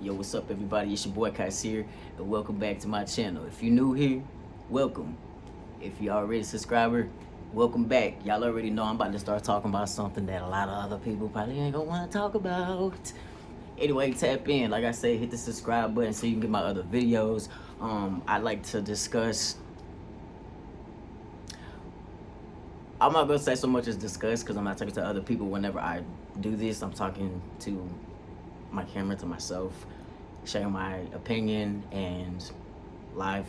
Yo, what's up, everybody? It's your boy Ky'Vazzi, and welcome back to my channel. If you're new here, welcome. If you're already a subscriber, welcome back. Y'all already know I'm about to start talking about something that a lot of other people probably ain't gonna want to talk about. Anyway, tap in. Like I said, hit the subscribe button so you can get my other videos. I like to discuss. I'm not gonna say so much as discuss because I'm not talking to other people. Whenever I do this, I'm talking to my camera, to myself, sharing my opinion and life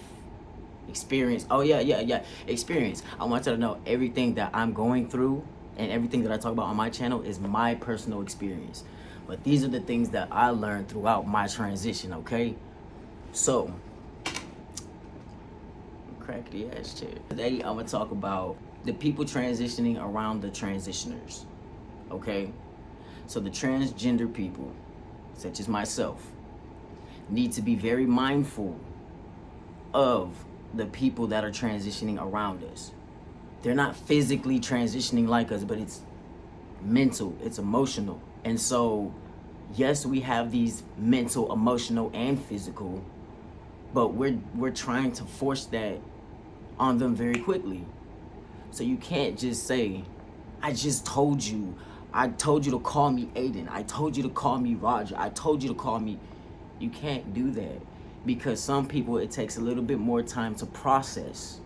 experience. Oh yeah, experience. I want you to know everything that I'm going through and everything that I talk about on my channel is my personal experience. But these are the things that I learned throughout my transition, okay? So, crack the ass chair. Today I'm gonna talk about the people transitioning around the transitioners, okay? So the transgender people, such as myself, need to be very mindful of the people that are transitioning around us. They're not physically transitioning like us, but it's mental, it's emotional. And so, yes, we have these mental, emotional, and physical, but we're trying to force that on them very quickly. So you can't just say, I told you to call me Aiden. I told you to call me Roger. I told you to call me. You can't do that because some people, it takes a little bit more time to process.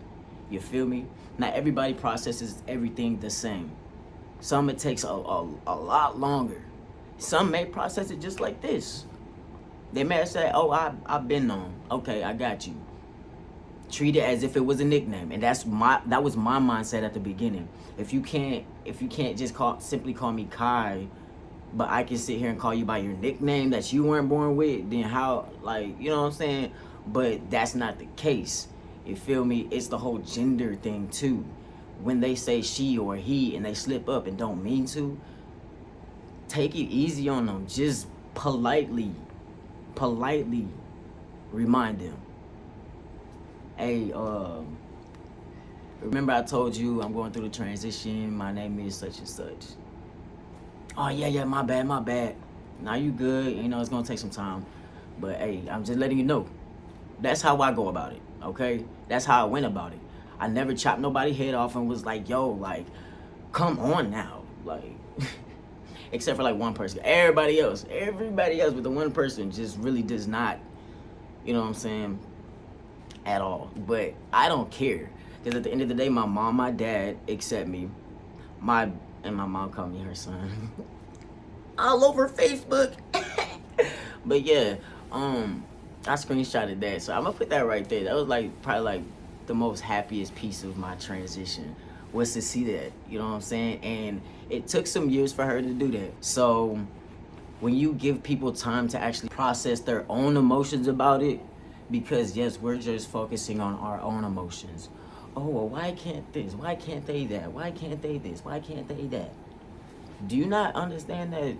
You feel me? Not everybody processes everything the same. Some it takes a lot longer. Some may process it just like this. They may say, oh, I've been on. Okay, I got you. Treat it as if it was a nickname, and that was my mindset at the beginning. If you can't just simply call me Kai, but I can sit here and call you by your nickname that you weren't born with, then how, like, you know what I'm saying? But that's not the case. You feel me? It's the whole gender thing too. When they say she or he and they slip up and don't mean to, take it easy on them. Just politely remind them. Hey, remember I told you I'm going through the transition. My name is such and such. Oh, yeah, my bad. Now you good. You know, it's going to take some time. But, hey, I'm just letting you know. That's how I go about it, okay? That's how I went about it. I never chopped nobody's head off and was like, yo, like, come on now. Like, except for, like, one person. Everybody else, but the one person just really does not, you know what I'm saying, at all. But I don't care because at the end of the day, my mom, my dad accept me. My mom called me her son all over Facebook. But yeah, I screenshotted that, so I'm gonna put that right there. That was like probably like the most happiest piece of my transition was to see that, you know what I'm saying? And it took some years for her to do that. So when you give people time to actually process their own emotions about it, because yes, we're just focusing on our own emotions. Oh, well, why can't this? Why can't they that? Why can't they this? Why can't they that? Do you not understand that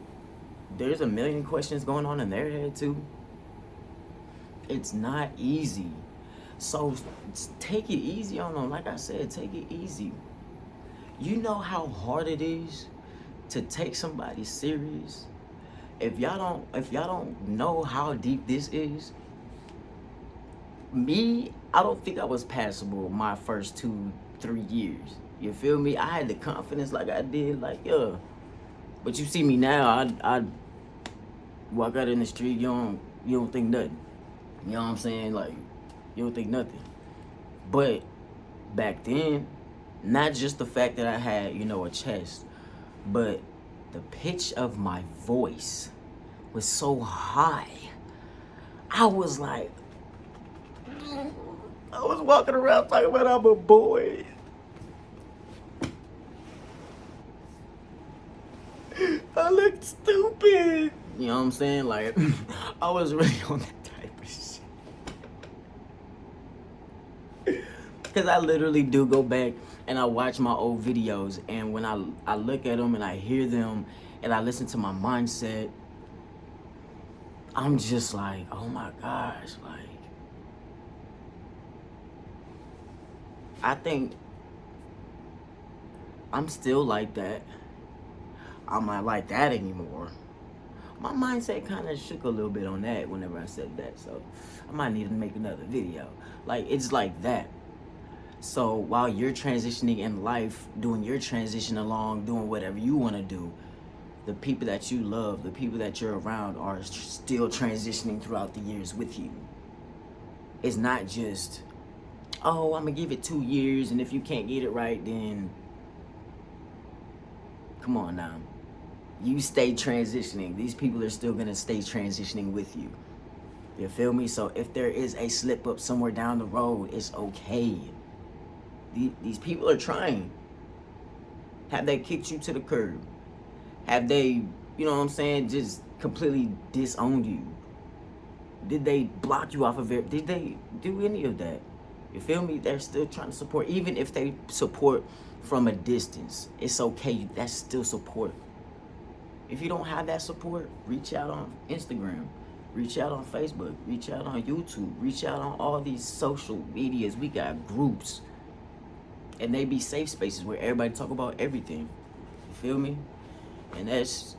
there's a million questions going on in their head too? It's not easy. So take it easy on them. Like I said, take it easy. You know how hard it is to take somebody serious? If y'all don't know how deep this is, me, I don't think I was passable my first 2-3 years. You feel me? I had the confidence like I did, like, yeah. But you see me now, I walk out in the street, you don't think nothing. You know what I'm saying? Like, you don't think nothing. But back then, not just the fact that I had, you know, a chest, but the pitch of my voice was so high. I was like, I was walking around talking about I'm a boy. I looked stupid. You know what I'm saying? Like, I was really on that type of shit. Because I literally do go back and I watch my old videos. And when I look at them and I hear them and I listen to my mindset, I'm just like, oh my gosh, like, I think I'm still like that. I'm not like that anymore. My mindset kind of shook a little bit on that whenever I said that. So I might need to make another video. Like, it's like that. So while you're transitioning in life, doing your transition along, doing whatever you want to do, the people that you love, the people that you're around are still transitioning throughout the years with you. It's not just, oh, I'm going to give it 2 years, and if you can't get it right, then come on now. You stay transitioning. These people are still going to stay transitioning with you. You feel me? So if there is a slip up somewhere down the road, it's okay. These people are trying. Have they kicked you to the curb? Have they, you know what I'm saying, just completely disowned you? Did they block you off of it? Did they do any of that? You feel me? They're still trying to support. Even if they support from a distance, it's okay. That's still support. If you don't have that support, reach out on Instagram. Reach out on Facebook. Reach out on YouTube. Reach out on all these social medias. We got groups. And they be safe spaces where everybody talk about everything. You feel me? And that's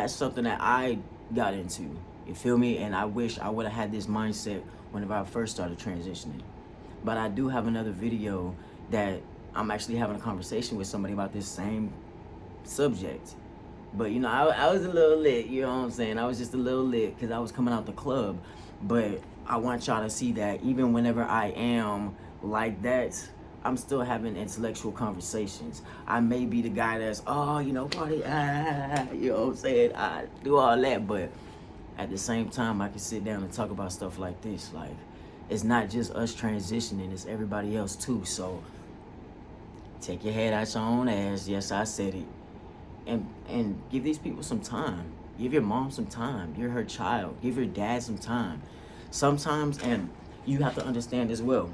something that I got into. You feel me? And I wish I would have had this mindset whenever I first started transitioning. But I do have another video that I'm actually having a conversation with somebody about this same subject. But, you know, I was a little lit, you know what I'm saying? I was just a little lit because I was coming out the club. But I want y'all to see that even whenever I am like that, I'm still having intellectual conversations. I may be the guy that's, oh, you know, party, you know what I'm saying? I do all that, but at the same time, I can sit down and talk about stuff like this. Like, it's not just us transitioning, it's everybody else too. So take your head out your own ass. Yes, I said it. And give these people some time. Give your mom some time. You're her child. Give your dad some time. Sometimes, and you have to understand as well,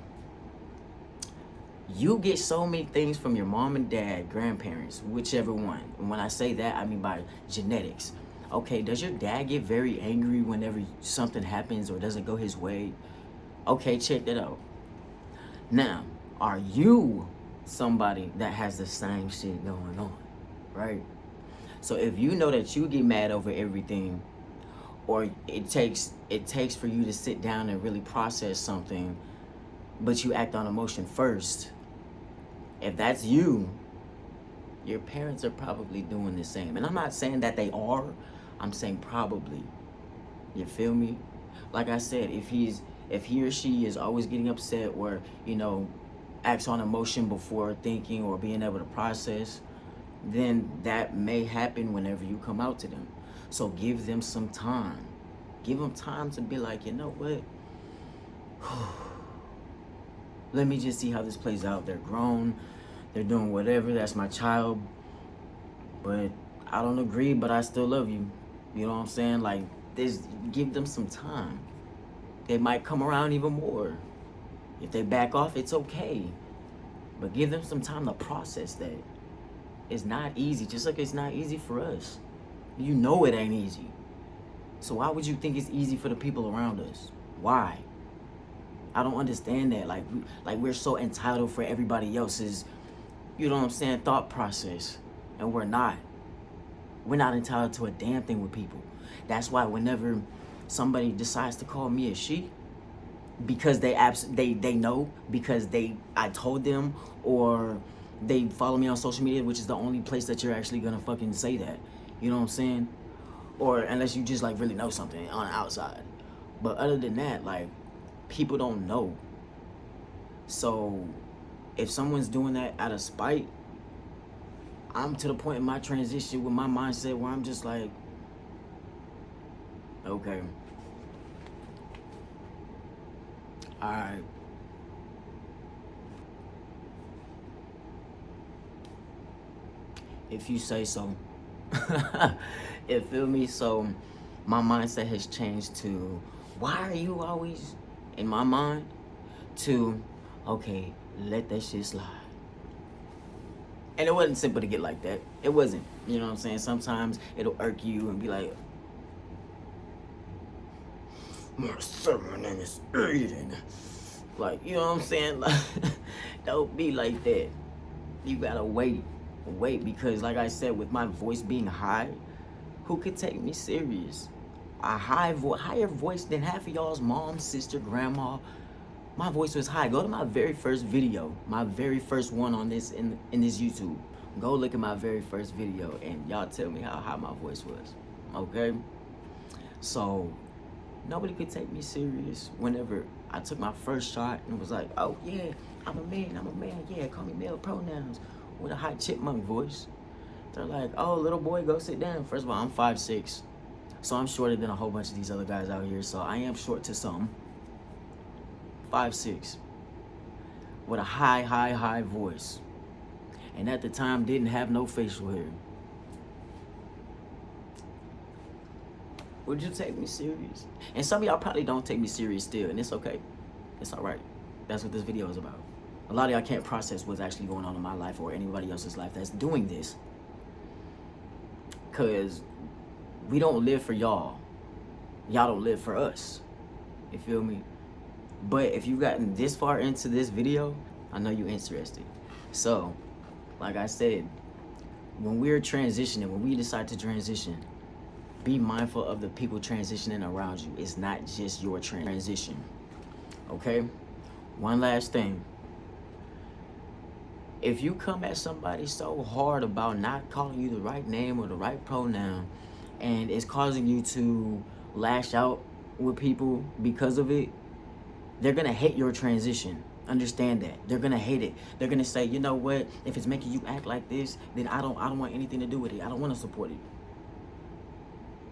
you get so many things from your mom and dad, grandparents, whichever one. And when I say that, I mean by genetics. Okay, does your dad get very angry whenever something happens or doesn't go his way? Okay, check that out. Now, are you somebody that has the same shit going on, right? So if you know that you get mad over everything, or it takes for you to sit down and really process something, but you act on emotion first, if that's you, your parents are probably doing the same. And I'm not saying that they are, I'm saying probably. You feel me? Like I said, if he or she is always getting upset or, you know, acts on emotion before thinking or being able to process, then that may happen whenever you come out to them. So give them some time. Give them time to be like, you know what? Let me just see how this plays out. They're grown. They're doing whatever. That's my child. But I don't agree, but I still love you. You know what I'm saying? Like, give them some time. They might come around even more. If they back off, it's okay. But give them some time to process that. It's not easy, just like it's not easy for us. You know it ain't easy. So why would you think it's easy for the people around us? Why? I don't understand that. Like we're so entitled for everybody else's, you know what I'm saying, thought process. And we're not. We're not entitled to a damn thing with people. That's why whenever somebody decides to call me a she, because they know, because I told them, or they follow me on social media, which is the only place that you're actually gonna fucking say that. You know what I'm saying? Or unless you just like really know something on the outside. But other than that, like, people don't know. So if someone's doing that out of spite, I'm to the point in my transition with my mindset where I'm just like, okay, all right. If you say so. You feel me? So my mindset has changed to, why are you always in my mind, to, okay, let that shit slide. And it wasn't simple to get like that. It wasn't. You know what I'm saying? Sometimes it'll irk you and be like, Marcel, my name is Aiden. Like, you know what I'm saying? Like, don't be like that. You gotta wait, because like I said, with my voice being high, who could take me serious. A higher voice than half of y'all's mom, sister, grandma. My voice was high. Go to my very first video, my very first one on this in this YouTube. Go look at my very first video and y'all tell me how high my voice was. Okay? So nobody could take me serious whenever I took my first shot and was like, oh yeah, I'm a man, yeah, call me male pronouns, with a high chipmunk voice. They're like, oh, little boy, go sit down. First of all, I'm 5'6", so I'm shorter than a whole bunch of these other guys out here, so I am short to some. 5'6", with a high voice. And at the time, didn't have no facial hair. Would you take me serious? And some of y'all probably don't take me serious still, and it's okay. It's all right. That's what this video is about. A lot of y'all can't process what's actually going on in my life or anybody else's life that's doing this. Because we don't live for y'all. Y'all don't live for us. You feel me? But if you've gotten this far into this video, I know you're interested. So, like I said, when we're transitioning, when we decide to transition, be mindful of the people transitioning around you. It's not just your transition. Okay? One last thing. If you come at somebody so hard about not calling you the right name or the right pronoun, and it's causing you to lash out with people because of it, they're gonna hate your transition. Understand that. They're gonna hate it. They're gonna say, you know what, if it's making you act like this, then I don't want anything to do with it. I don't want to support it.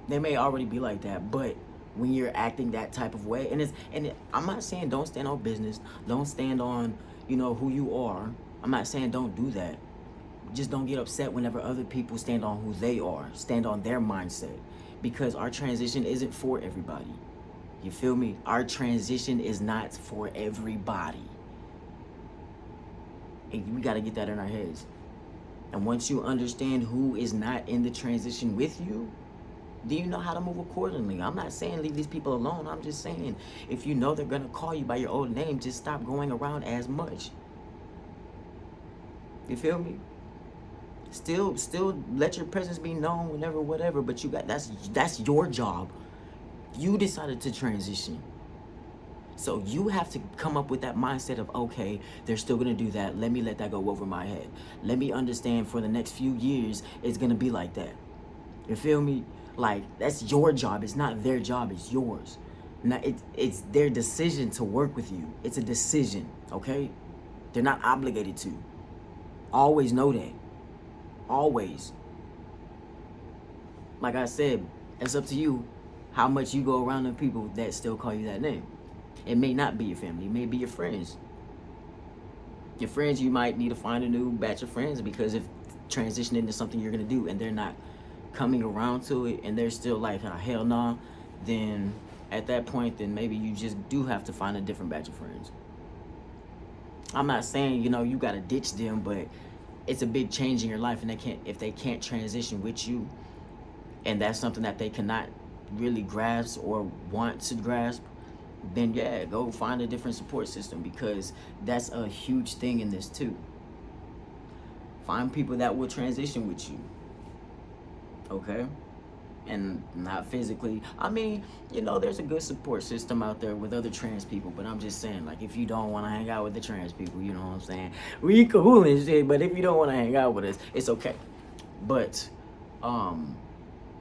They may already be like that, but when you're acting that type of way, I'm not saying don't stand on business, don't stand on, who you are. I'm not saying don't do that. Just don't get upset whenever other people stand on who they are, stand on their mindset, because our transition isn't for everybody. You feel me? Our transition is not for everybody. And we got to get that in our heads. And once you understand who is not in the transition with you, do you know how to move accordingly? I'm not saying leave these people alone. I'm just saying, if you know they're going to call you by your old name, just stop going around as much. You feel me? Still let your presence be known whenever, whatever, but that's your job. You decided to transition. So you have to come up with that mindset of, okay, they're still going to do that. Let me let that go over my head. Let me understand for the next few years, it's going to be like that. You feel me? Like, that's your job. It's not their job. It's yours. Now, it's their decision to work with you. It's a decision, okay? They're not obligated to. Always know that. Always. Like I said, it's up to you how much you go around the people that still call you that name. It may not be your family. It may be your friends. Your friends, you might need to find a new batch of friends, because if transitioning into something you're going to do and they're not coming around to it and they're still like, oh, hell nah, then at that point, then maybe you just do have to find a different batch of friends. I'm not saying, you got to ditch them, but it's a big change in your life, and if they can't transition with you, and that's something that they cannot really grasp or want to grasp, then yeah, go find a different support system, because that's a huge thing in this too. Find people that will transition with you, okay? And not physically. I mean, there's a good support system out there with other trans people, but I'm just saying, like, if you don't want to hang out with the trans people, you know what I'm saying? We cool and shit, but if you don't want to hang out with us, it's okay. But,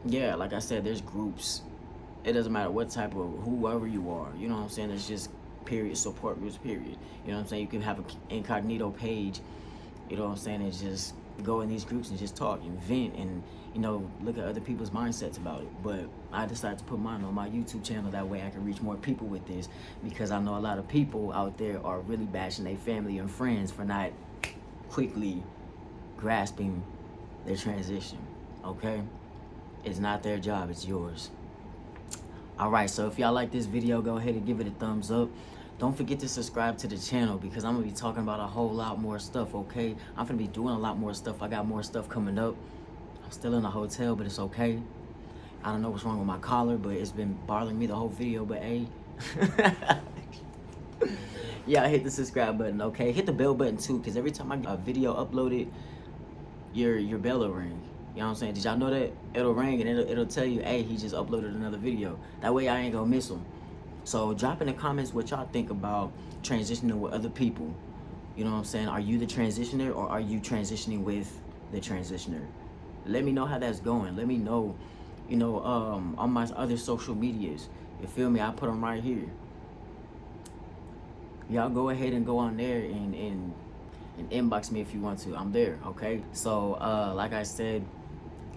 yeah, like I said, there's groups. It doesn't matter what type of, whoever you are, you know what I'm saying? It's just, period, support groups, period. You know what I'm saying? You can have an incognito page, you know what I'm saying? And just go in these groups and just talk and vent and, look at other people's mindsets about it. But I decided to put mine on my YouTube channel. That way I can reach more people with this, because I know a lot of people out there are really bashing their family and friends for not quickly grasping their transition, okay? It's not their job, it's yours. Alright, so if y'all like this video, go ahead and give it a thumbs up. Don't forget to subscribe to the channel, because I'm going to be talking about a whole lot more stuff, okay? I'm going to be doing a lot more stuff. I got more stuff coming up. I'm still in a hotel, but it's okay. I don't know what's wrong with my collar, but it's been bothering me the whole video, but hey. Yeah, hit the subscribe button, okay? Hit the bell button too, because every time I get a video uploaded, your bell will ring. You know what I'm saying? Did y'all know that? It'll ring and it'll tell you, hey, he just uploaded another video. That way I ain't gonna miss them. So drop in the comments what y'all think about transitioning with other people. You know what I'm saying? Are you the transitioner or are you transitioning with the transitioner? Let me know how that's going. Let me know, you know, on my other social medias. You feel me? I put them right here. Y'all go ahead and go on there and inbox me if you want to. I'm there, okay? So, like I said,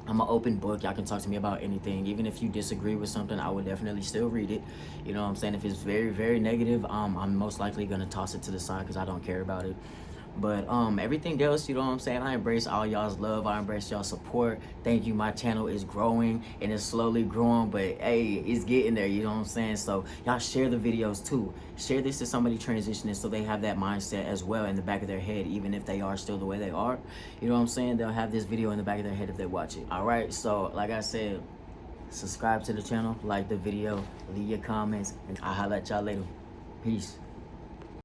I'm an open book. Y'all can talk to me about anything. Even if you disagree with something, I would definitely still read it. You know what I'm saying? If it's very, very negative, I'm most likely gonna toss it to the side because I don't care about it. But everything else, you know what I'm saying? I embrace all y'all's love. I embrace y'all's support. Thank you. My channel is growing and it's slowly growing, but hey, it's getting there, you know what I'm saying? So y'all share the videos too. Share this to somebody transitioning so they have that mindset as well in the back of their head, even if they are still the way they are. You know what I'm saying? They'll have this video in the back of their head if they watch it. All right, so like I said, subscribe to the channel, like the video, leave your comments, and I'll holler at y'all later. Peace.